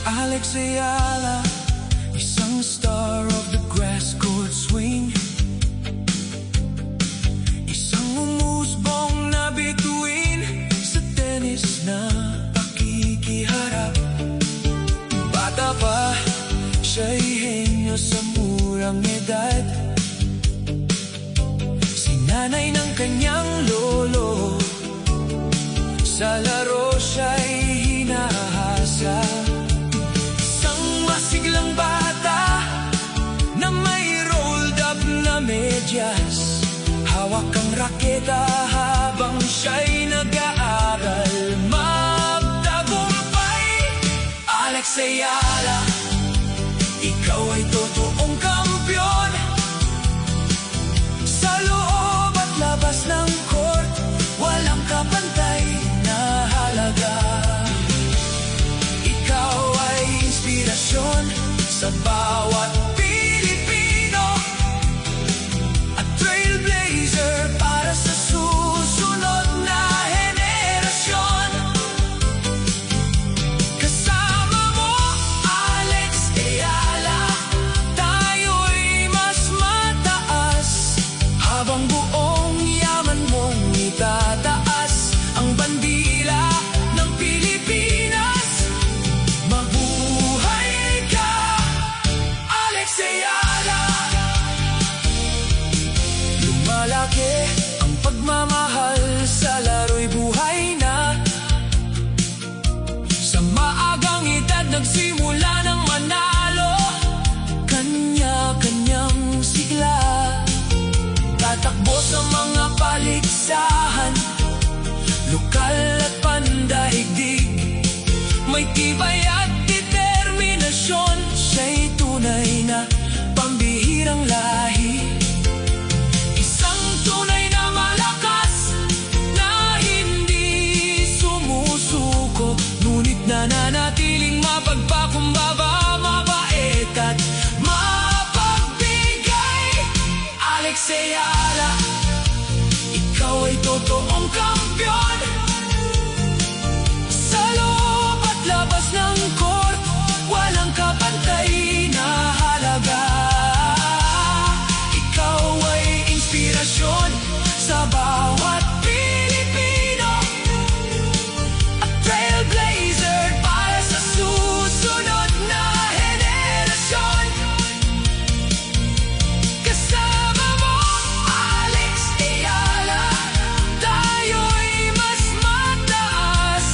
Alex Ayala, isang star of the grass court swing, isang umusbong na bituin sa tennis na pakikiharap. Bata pa, siya'y henyo sa murang edad. Sinanay ng kanyang lolo, sa laro siya'y hinahasa. Masiglang bata na may rolled up na medyas, hawak ang raketa habang siya'y nag-aaral magtagumpay. Alex Ayala, ikaw ay totoong kampiyon. Sa loob at labas ng court, walang kapantay na halaga. Sa bawat Pilipino at trailblazer para sa susunod na henerasyon. Kasama mo, Alex Ayala, tayo'y mas mataas. Habang buong yaman mong itataas ang bandila ng Pilipinas. Lumalaki ang pagmamahal sa laro'y buhay na. Sa maagang edad nagsimula ng manalo, kanya-kanyang sigla. Tatakbo sa mga paligsahan, lokal at pandaigdig. May tibay at determinasyon, siya'y tunay na pambihirang lahi. Nananatiling mapagpakumbaba, mabait at mapagbigay. Alex Ayala, ikaw ay totoong kampiyon. Sa loob at labas ng court, walang kapantay na halaga. Ikaw ay inspirasyon sa bawat Pilipino at trailblazer para sa susunod na henerasyon. Kasama mo, Alex Ayala, tayo'y mas mataas.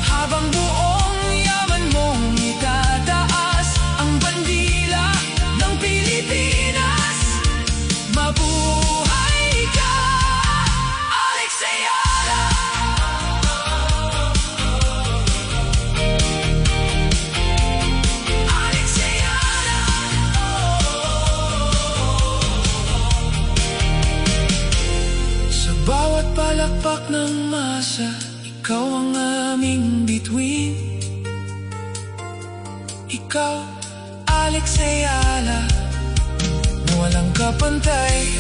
Habang buong yaman mong itataas ang bandila ng Pilipinas. Mabuhay ka, Alex Ayala. Bawat palakpak ng masa, ikaw ang aming bituin. Ikaw, Alex Ayala, na walang kapantay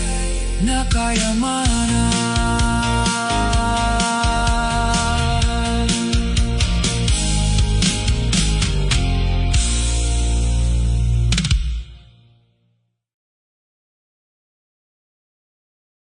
na kayamanan.